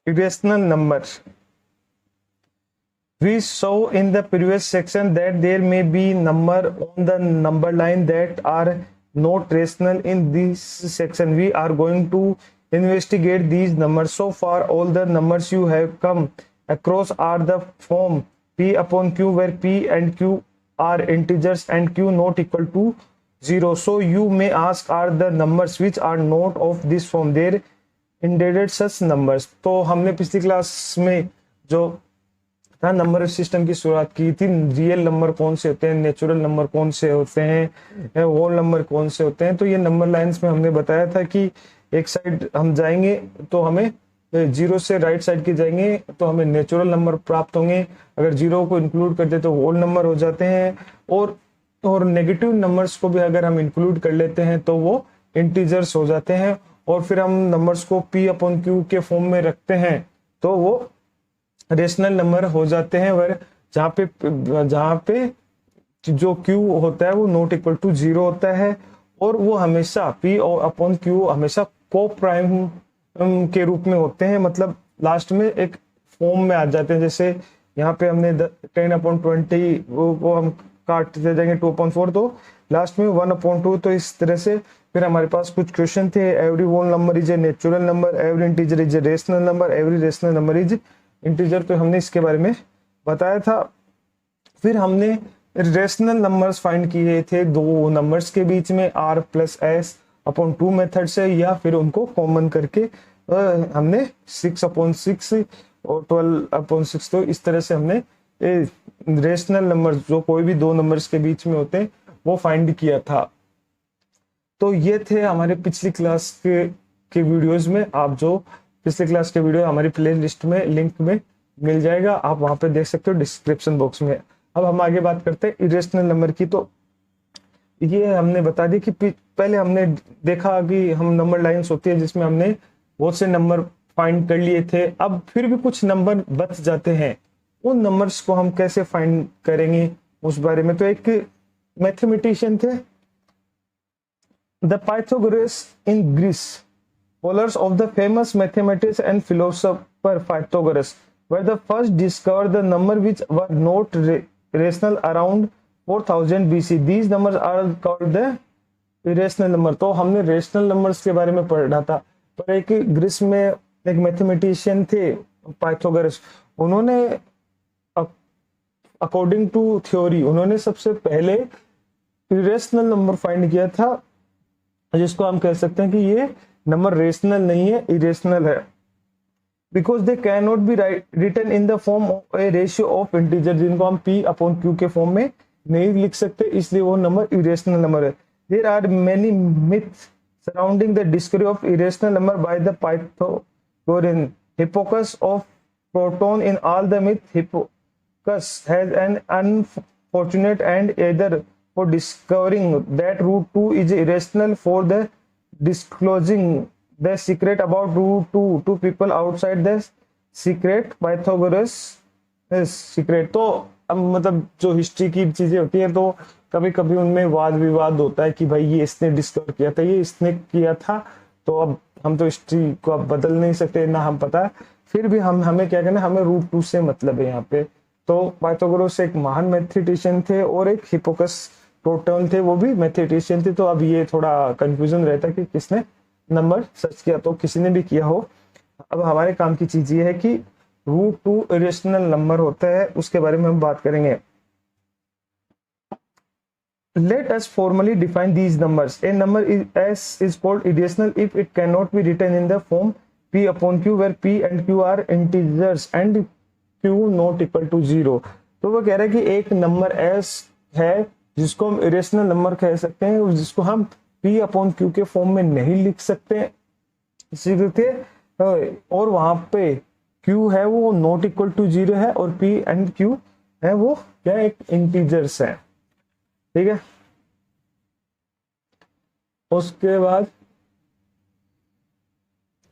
irrational number. We saw in the previous section that there may be number on the number line that are not rational. In this section we are going to investigate these numbers. So far all the numbers you have come across are the form p upon q, where p and q are integers and q not equal to 0. So you may ask, are the numbers which are not of this form there indeed such numbers? तो हमने पिछली class में जो था number system की शुरुआत की थी, रियल नंबर कौन से होते हैं, नेचुरल नंबर कौन से होते हैं, होल नंबर कौन से होते हैं। तो ये नंबर लाइंस में हमने बताया था कि एक साइड हम जाएंगे तो हमें जीरो से राइट साइड की जाएंगे तो हमें नेचुरल नंबर प्राप्त होंगे, अगर जीरो को इंक्लूड करते तो होल नंबर हो जाते हैं, और नेगेटिव नंबर्स को भी अगर हम इंक्लूड कर लेते हैं तो वो इंटीजर्स हो जाते हैं। और फिर हम नंबर्स को p अपॉन q के फॉर्म में रखते हैं तो वो रेशनल नंबर हो जाते हैं, वह जहाँ पे जो q होता है वो नॉट इक्वल टू 0 होता है, और वो हमेशा p अपॉन q हमेशा को प्राइम के रूप में होते हैं, मतलब लास्ट में एक फॉर्म में आ जाते हैं। जैसे यहाँ पे हमने 10/20 वो हम काटते जाएंगे 2/4, तो लास्ट में 1/2। तो इस तरह से फिर हमारे पास कुछ क्वेश्चन थे। Every whole number is a natural number, every integer is a rational number, every rational number is integer. तो हमने इसके बारे में बताया था। फिर हमने रेशनल नंबर्स फाइंड किए थे दो नंबर्स के बीच में r + s/2 मेथड से, या फिर उनको कॉमन करके हमने 6/6 और 12/6, तो इस तरह से हमने रेशनल नंबर्स जो कोई भी दो नंबर्स के बीच में होते हैं वो फाइंड किया था। तो ये थे हमारे पिछली क्लास के वीडियोस में। आप जो पिछले क्लास के वीडियो हमारी प्ले लिस्ट में लिंक में मिल जाएगा, आप वहां पे देख सकते हो डिस्क्रिप्शन बॉक्स में। अब हम आगे बात करते हैं इरेशनल नंबर की। तो ये हमने बता दी कि पहले हमने देखा कि हम नंबर लाइंस होती है जिसमें हमने बहुत से नंबर फाइंड कर लिए थे। अब फिर भी कुछ नंबर बच जाते हैं, उन नंबर्स को हम कैसे फाइंड करेंगे उस बारे में। तो एक मैथमेटिशियन थे The Pythagoras in Greece, followers of the famous mathematician and philosopher Pythagoras, were the first discovered the number which were not rational around 4000 BC. These numbers are called the irrational number. तो हमने rational numbers के बारे में पढ़ा था। पर एक Greece में एक मैथमेटिशियन थे पाइथागोरस, उन्होंने अकॉर्डिंग टू थ्योरी उन्होंने सबसे पहले इरेशनल नंबर फाइंड किया था, जिसको हम कह सकते हैं कि ये नंबर रेशनल नहीं है, इरेशनल है। Because they can not be written in the form of a ratio of integer, जिनको हम p/q के फॉर्म में नहीं लिख सकते, इसलिए वो नंबर इरेशनल नंबर है। There are many myths surrounding the discovery of irrational number by the Pythagorean. Hippasus of Proton in all the myth, Hippasus has an unfortunate end either for discovering that root 2 is irrational, for the disclosing the secret about root 2 to people outside the secret Pythagoras secret। तो अब मतलब जो history की चीजें होती है तो कभी कभी उनमें वाद विवाद होता है कि भाई ये इसने डिस्कवर किया था, ये इसने किया था, तो अब हम तो हिस्ट्री को अब बदल नहीं सकते ना हम पता है, फिर भी हमें क्या करना है, हमें रूट 2 से मतलब है यहाँ पे। तो पाइथागोरस एक महान मैथमेटिशियन थे और एक हिप्पोकस प्रोटॉन थे, वो भी मैथमेटिशियन थे। तो अब ये थोड़ा कंफ्यूजन रहता है कि किसने नंबर सर्च किया, तो किसी ने भी किया हो। अब हमारे काम की चीज ये है कि रूट 2 इरेशनल नंबर होता है, उसके बारे में हम बात करेंगे। Let us formally define these numbers. A number is called irrational if it cannot be written in the form p/q, where p and q are integers and q not equal to 0। तो वो कह रहा है कि एक number s है जिसको हम इरेशनल नंबर कह सकते हैं, जिसको हम p/q के फॉर्म में नहीं लिख सकते, और वहां पे q है वो नॉट इक्वल टू 0 है, और p एंड q है वो क्या एक इंटीजर्स है, ठीक है। उसके बाद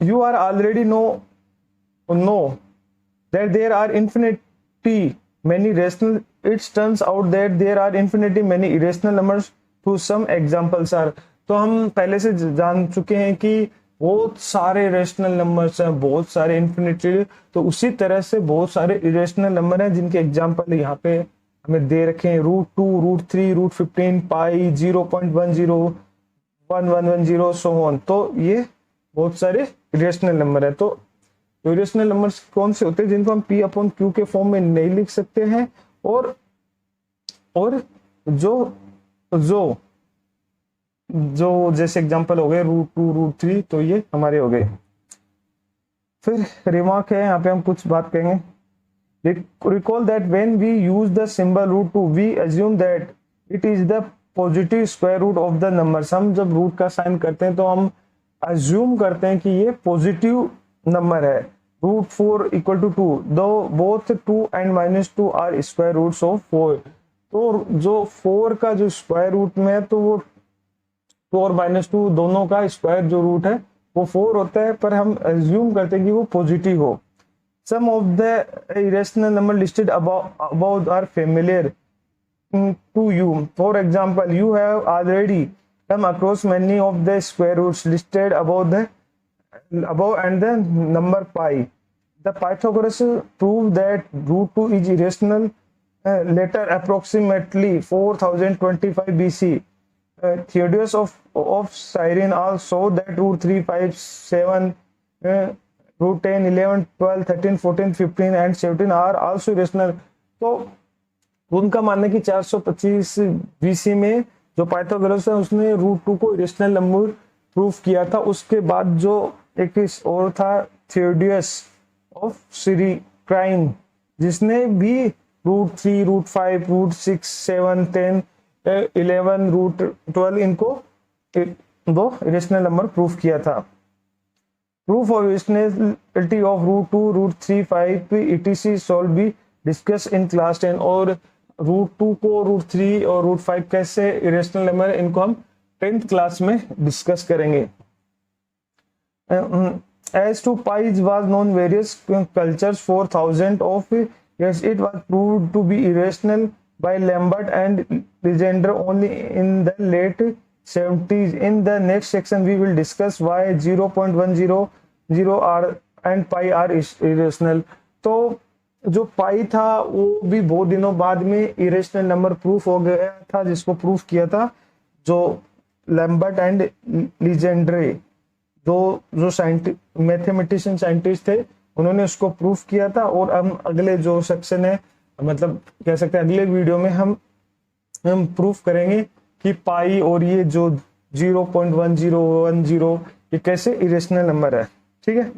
you are already know that there are infinity many rational, it turns out that there are infinity many irrational numbers, to some examples are। तो हम पहले से जान चुके हैं कि बहुत सारे इरेशनल नंबर्स हैं, बहुत सारे इन्फिनिटली, तो उसी तरह से बहुत सारे इरेशनल नंबर हैं जिनके एग्जांपल यहाँ पे हमें दे रखे हैं, √2, √3, √15, पाई, 0.10, 1110 सो ऑन। तो ये बहुत सारे इरेशनल नंबर है। तो इरेशनल नंबर्स कौन से होते हैं जिनको हम p अपॉन q के फॉर्म में नहीं लिख सकते हैं, और जो जो जो जैसे एग्जांपल हो गए √2, √3, तो ये हमारे हो गए। फिर रिमार्क है, यहाँ पे हम कुछ बात कहेंगे। Recall that when we use the symbol √2 we assume that it is the positive square root of the numbers. हम जब रूट का साइन करते हैं तो हम अज्यूम करते हैं कि ये पॉजिटिव नंबर है। √4 = 2, दो both 2 and -2 are square roots of 4। तो जो 4 का जो स्क्वायर रूट में है, तो वो 2 और -2 दोनों का स्क्वायर जो रूट है वो 4 होता है, पर हम अज्यूम करते हैं कि वो पॉजिटिव हो। Some of the irrational number listed about are familiar to you. For example, you have already come across many of the square roots listed above and the number pi. The Pythagoras proved that √2 is irrational later, approximately 4025 BC. Theodosius of Cyrene also that √3, 5, 7, √10, 11, 12, 13, 14, 15 and 17 are also irrational. तो उनका मानना है कि 425 BC में जो Pythagoras है उसने √2 को इरेशनल नंबर प्रूफ किया था। उसके बाद जो एक और था थियोडियस ऑफ सिरिक्राइन, जिसने भी √3, √5, √6, 7, 10, 11, √12 इनको दो इरेशनल नंबर प्रूफ किया था। Proof of irrationality of √2, √3, 5 etc shawl be discuss in class 10। और √2 को, √3 और √5 कैसे इरेशनल नंबर है, इनको हम 10th क्लास में डिस्कस करेंगे। As to pi was known various cultures for thousands of years. It was proved to be irrational by Lambert and Legendre only in the late 70s. In the next section, we will discuss why 0.100 are and pi are irrational. तो जो पाई था वो भी बहुत दिनों बाद में irrational number proof हो गया था, जिसको प्रूफ किया था जो लैम्बर्ट एंड लीजेंड्रे, जो मैथमेटिशियन साइंटिस्ट थे, उन्होंने उसको प्रूफ किया था। और हम अगले जो सेक्शन है, मतलब कह सकते हैं अगले वीडियो में हम प्रूफ करेंगे कि पाई और ये जो 0.1010 ये कैसे इरेशनल नंबर है। ठीक है,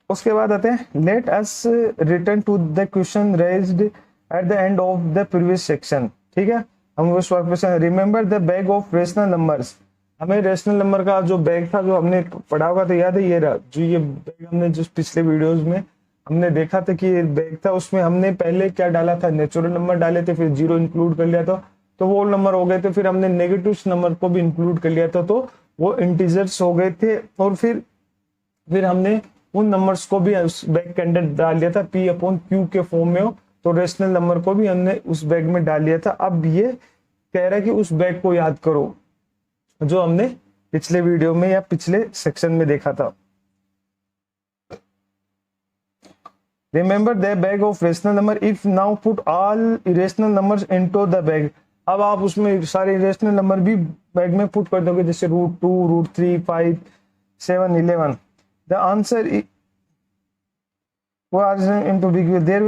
उसके बाद आते हैं let us return to the question raised at the end of the previous section. ठीक है, हम उस question remember the bag of rational numbers. हमें रेशनल नंबर का जो बैग था जो हमने पढ़ा होगा तो याद है, ये रहा जो ये बैग हमने जो पिछले वीडियोस में हमने देखा था कि ये बैग था, उसमें हमने पहले क्या डाला था, नेचुरल नंबर डाले थे, फिर 0 इंक्लूड कर लिया था तो वो नंबर हो गए थे, फिर हमने नेगेटिव नंबर को भी इंक्लूड कर लिया था तो वो इंटीजर्स हो गए थे, और फिर हमने उन नंबर्स को भी उस बैग के अंदर डाल दिया था p अपॉन q के फॉर्म में हो, तो रेशनल नंबर को भी हमने उस बैग में डाल दिया था। अब ये कह रहा है कि उस बैग को याद करो जो हमने पिछले वीडियो में या पिछले सेक्शन में देखा था। Remember the bag of rational number if now put all irrational numbers into the bag. अब आप उसमें सारे इरेशनल नंबर भी बैग में पुट कर दोगे, जैसे √2, √3, 5, 7, 11। The answer was into big. There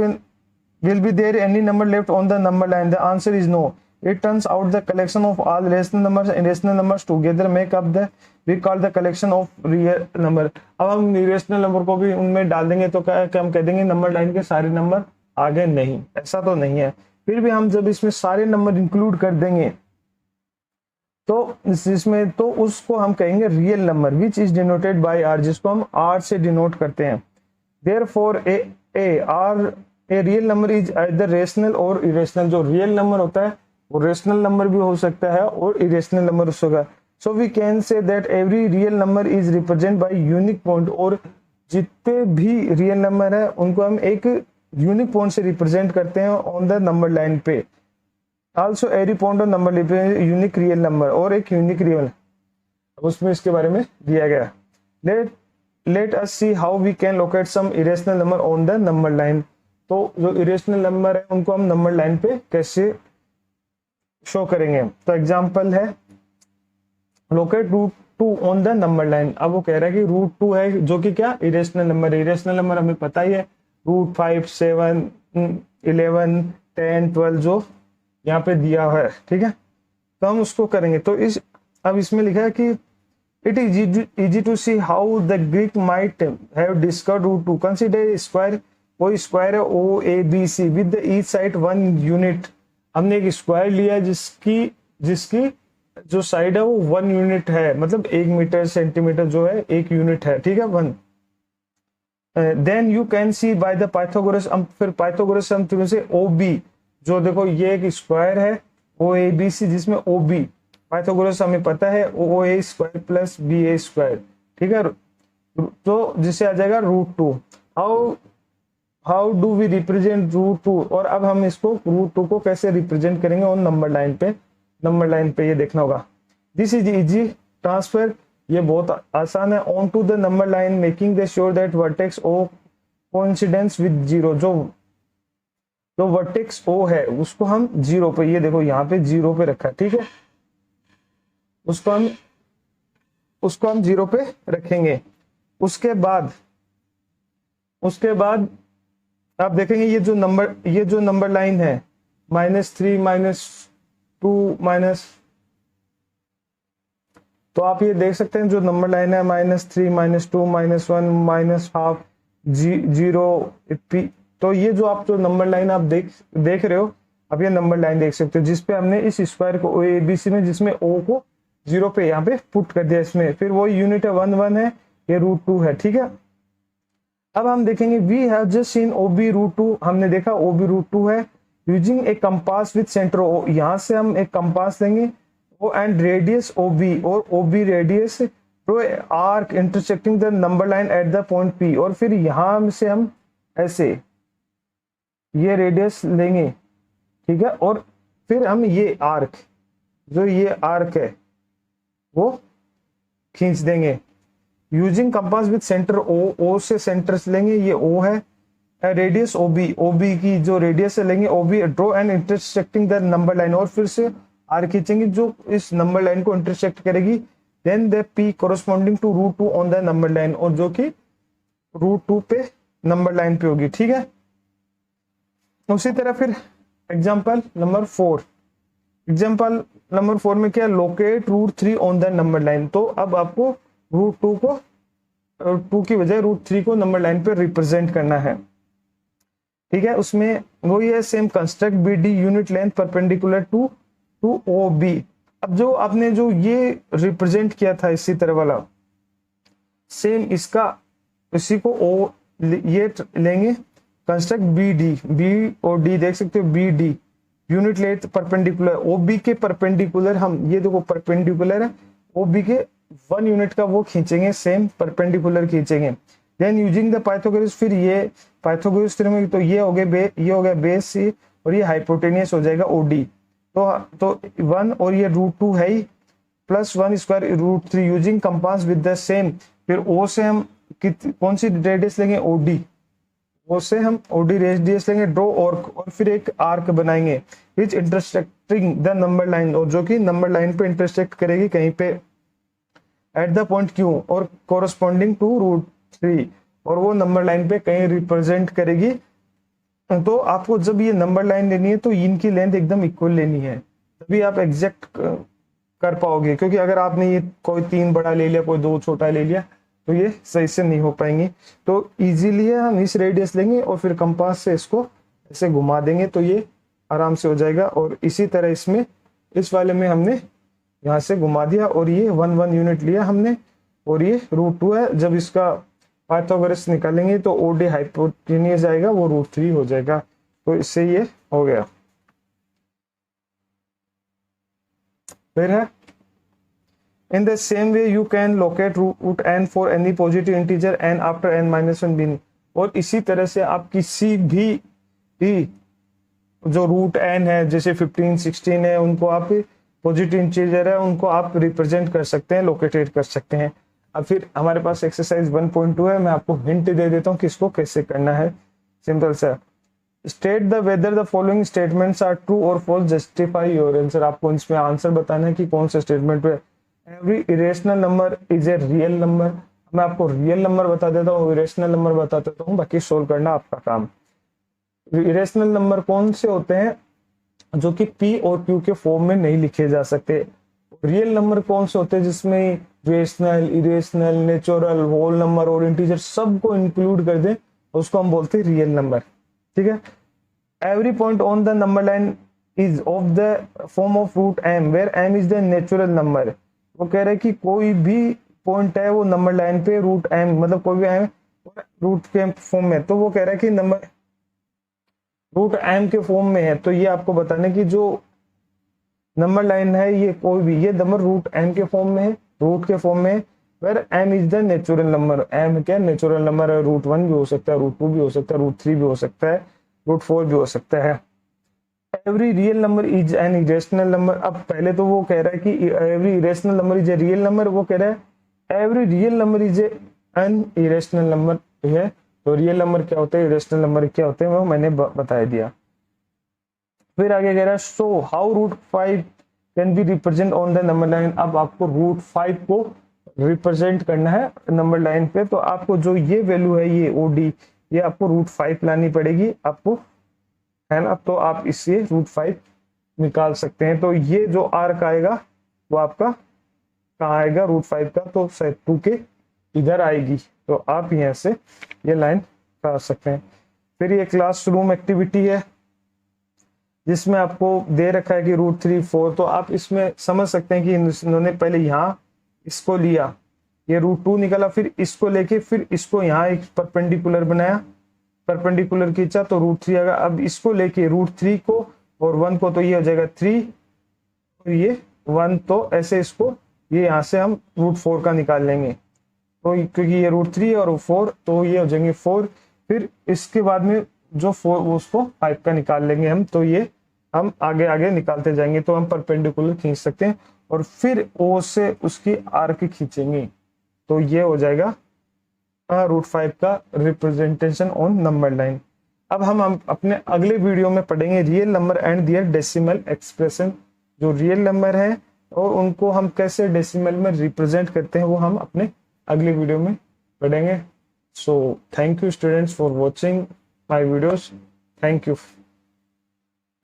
will be there any number left on the number line? The answer is no. It turns out the collection of all rational numbers and irrational numbers together make up the we call the collection of real number. अब हम irrational number को भी उनमें डाल देंगे तो क्या हम कह देंगे नंबर लाइन के सारे नंबर आगे नहीं, ऐसा तो नहीं है। फिर भी हम जब इसमें सारे नंबर इंक्लूड कर देंगे तो इसमें तो उसको हम कहेंगे real number which is denoted by R, जिसको हम आर से डिनोट करते हैं। Therefore a real number is either rational और इरेशनल। जो रियल नंबर होता है वो रेशनल नंबर भी हो सकता है और इरेशनल नंबर होगा। So we can say that every real number is represent by unique point. और जितने भी रियल नंबर है उनको हम एक यूनिक पॉइंट से रिप्रेजेंट करते हैं ऑन द नंबर लाइन पे। Also every point of number unique real number और एक यूनिक रियल। उसमें इसके बारे में दिया गया। Let us see how we can locate some irrational number on the number line. तो जो इरेशनल नंबर है उनको हम नंबर लाइन पे कैसे शो करेंगे। तो एग्जांपल है locate root 2 on the number line. अब वो कह रहा है कि रूट 2 है जो कि क्या इरेशनल नंबर है। इरेशनल नंबर हमें पता ही है, रूट 5, 7, 11, 10, 12 जो यहाँ पे दिया है, ठीक है। तो हम उसको करेंगे। तो अब इसमें लिखा है कि it is easy to see how the Greek might have discovered root 2। Consider square, कोई स्क्वायर है O A B C with each side 1 unit. हमने एक स्क्वायर लिया जिसकी जो साइड है वो 1 यूनिट है, मतलब 1 मीटर सेंटीमीटर जो है 1 यूनिट है, ठीक है, 1। Then you can see by the Pythagoras. हम फिर पाइथागोरस हम थ्योरम से ओ बी, जो देखो ये एक स्क्वायर है ओ ए बी सी जिसमें ओ बी, पाइथागोरस हमें पता है O A square plus B A square, ठीक है। तो जिससे आ जाएगा root 2। How do we represent root 2। और अब हम इसको रूट 2 को कैसे रिप्रेजेंट करेंगे ऑन नंबर लाइन पे। नंबर लाइन पे ये देखना होगा। दिस इज इजी ट्रांसफर, ये बहुत आसान है। On to the number line making the sure that vertex O coincidence with 0। जो वर्टेक्स ओ है उसको हम 0 पे, ये देखो यहाँ पे 0 पे रखा है, ठीक है। उसको हम 0 पे रखेंगे। उसके बाद आप देखेंगे ये जो नंबर लाइन है -3, -2 तो आप ये देख सकते हैं जो नंबर लाइन है -3, -2, -1, -हाफ, 0। तो ये जो आप जो नंबर लाइन आप देख रहे हो, आप ये नंबर लाइन देख सकते हो जिसपे हमने इस स्क्वायर को ए बी सी में, जिसमें ओ को 0 पे यहाँ पे पुट कर दिया इसमें। फिर वो यूनिट है 1, 1 है, ये रूट 2 है, ठीक है। अब हम देखेंगे we have just seen O B root 2। हमने देखा ओ बी रूट 2 है। Using a compass with centre O, यहाँ से हम एक कंपास लेंगे O and radius O B, और O B radius through arc intersecting the number line at the point P. और फिर यहाँ से हम ऐसे ये रेडियस लेंगे, ठीक है। और फिर हम ये आर्क है वो खींच देंगे using compass with centre O से सेंटर लेंगे, ये ओ है। रेडियस ओ बी की जो रेडियस लेंगे O B, draw and intersecting the number line, और फिर से आर खींचेंगे जो इस नंबर लाइन को इंटरसेक्ट करेगी। Then the P corresponding to root 2 on the number line, और जो कि रूट 2 पे नंबर लाइन पे होगी, ठीक है। उसी तरह फिर एग्जाम्पल नंबर 4 में क्या, locate root 3 on the number line. तो अब आपको रूट 2 की बजाय रूट 3 को नंबर लाइन पे रिप्रेजेंट करना है, ठीक है। उसमें वो ये same construct B D unit length perpendicular to O B. अब जो आपने जो ये रिप्रेजेंट किया था इसी तरह वाला, सेम इसी को ओ ये लेंगे, कंस्ट्रक्ट बी और डी देख सकते हो, B D unit length perpendicular O B के परपेंडिकुलर। हम ये देखो परपेंडिकुलर है ओ बी के 1 यूनिट का वो खींचेंगे, सेम परपेंडिकुलर खींचेंगे। देन यूजिंग द पाइथागोरस, फिर ये पाइथागोरस थ्योरम, तो ये हो गया बेस सी, और ये हाइपोटेनियस हो जाएगा ओडी। तो 1 और ये रूट 2 है ही, +1 square root 3 using compass with the same. फिर ओ से हम कौन सी रेडियस लेंगे, ओडी, ओ से हम ओडी रेडियस लेंगे, ड्रॉ और फिर एक आर्क बनाएंगे विच इंटरसेक्टिंग द नंबर लाइन, और जो कि नंबर लाइन पे इंटरसेक्ट करेगी कहीं पे एट द पॉइंट क्यू, और कोरस्पॉन्डिंग टू रूट 3, और वो नंबर लाइन पे कहीं रिप्रेजेंट करेगी। तो आपको जब ये नंबर लाइन लेनी है तो इनकी लेंथ एकदम इक्वल लेनी है, तभी आप एग्जैक्ट कर पाओगे। क्योंकि अगर आपने ये कोई 3 बड़ा ले लिया, कोई 2 छोटा ले लिया, तो ये सही से नहीं हो पाएंगे। तो इजीली हम इस रेडियस लेंगे और फिर कंपास से इसको ऐसे घुमा देंगे, तो ये आराम से हो जाएगा। और इसी तरह इसमें इस वाले में हमने यहाँ से घुमा दिया, और ये 1 यूनिट लिया हमने, और ये रूट 2 है। जब इसका पाइथागोरस निकालेंगे तो ओडी हाइपोटेनियस जाएगा, वो रूट 3 हो जाएगा। तो इससे ये हो गया। फिर है in the same way you can locate root n for any positive integer n after n-1 being। और इसी तरह से आप किसी भी जो रूट n है, जैसे 15, 16 है, उनको आप पॉजिटिव इंटीजर है उनको आप रिप्रेजेंट कर सकते हैं, लोकेटेड कर सकते हैं। अब फिर हमारे पास एक्सरसाइज 1.2 है, मैं आपको हिंट दे देता हूँ कि इसको कैसे करना है। सिंपल सा, state the whether the following statements are true और फॉल्स, जस्टिफाई योर आंसर। आपको इसमें आंसर बताना है कि कौन सा स्टेटमेंट है। Every irrational number is A real number. मैं आपको रियल नंबर बता देता हूँ, इरेशनल नंबर बता देता हूँ, बाकी सोल्व करना आपका काम। इरेशनल नंबर कौन से होते हैं? जो कि पी और क्यू के फॉर्म में नहीं लिखे जा सकते। रियल नंबर कौन से होते हैं? जिसमें rational, irrational, natural, whole number और इंटीजर सबको इंक्लूड कर दें, उसको हम बोलते हैं रियल नंबर। ठीक है। Every point on the number line is of the form of root M where M is the natural number. वो कह रहे हैं कि कोई भी पॉइंट है वो नंबर लाइन पे रूट एम, मतलब कोई भी एम रूट के फॉर्म में, तो वो कह रहा है कि नंबर रूट एम के फॉर्म में है। तो ये आपको बताने की जो नंबर लाइन है ये कोई भी, ये नंबर रूट एम के फॉर्म में है, रूट के फॉर्म में, where M is the natural number. M क्या नेचुरल नंबर है? रूट 1 भी हो सकता है, रूट 2 भी हो सकता है, रूट 3 भी हो सकता है, रूट 4 भी हो सकता है। Every real number is an irrational number. अब पहले तो वो कह रहा है कि every irrational number is A real number, वो कह रहा है every real number is an irrational number है। तो रियल नंबर क्या होते हैं, इरेशनल नंबर क्या होते हैं, वो मैंने बता दिया। फिर आगे कह रहा है so how root 5 can be represent on the number line. अब आपको रूट 5 को रिप्रेजेंट करना है नंबर लाइन पे, तो आपको जो ये वैल्यू है ये ओडी, ये आपको रूट 5 लानी पड़ेगी आपको, है ना। तो आप इससे रूट 5 निकाल सकते हैं। तो ये जो आर्क आएगा वो आपका कहाँ आएगा? रूट 5 का, तो 2 के इधर आएगी। तो आप यहाँ से ये लाइन कर सकते हैं। फिर ये क्लासरूम एक्टिविटी है जिसमें आपको दे रखा है कि रूट 3 4, तो आप इसमें समझ सकते हैं कि इन्होंने पहले यहाँ इसको लिया, ये रूट 2 निकला, फिर इसको लेके फिर इसको यहाँ एक परपेंडिकुलर बनाया, परपेंडिकुलर खींचा तो रूट 3 आएगा। अब इसको लेके रूट 3 को और 1 को, तो ये हो जाएगा 3 और ये 1, तो ऐसे इसको ये यहाँ से हम रूट 4 का निकाल लेंगे। तो क्योंकि ये रूट 3 और 4, तो ये हो जाएंगे 4। फिर इसके बाद में जो 4 उसको 5 का निकाल लेंगे हम। तो ये हम आगे आगे निकालते जाएंगे, तो हम परपेंडिकुलर खींच सकते हैं और फिर ओ से उसकी आर्क खींचेंगे। तो ये हो जाएगा रूट 5 का रिप्रेजेंटेशन ऑन नंबर लाइन। अब हम अपने अगले वीडियो में पढ़ेंगे real number and their decimal expression. जो रियल नंबर है और उनको हम कैसे डेसिमल में रिप्रेजेंट करते हैं वो हम अपने अगले वीडियो में पढ़ेंगे। So thank you students for watching my videos. Thank you.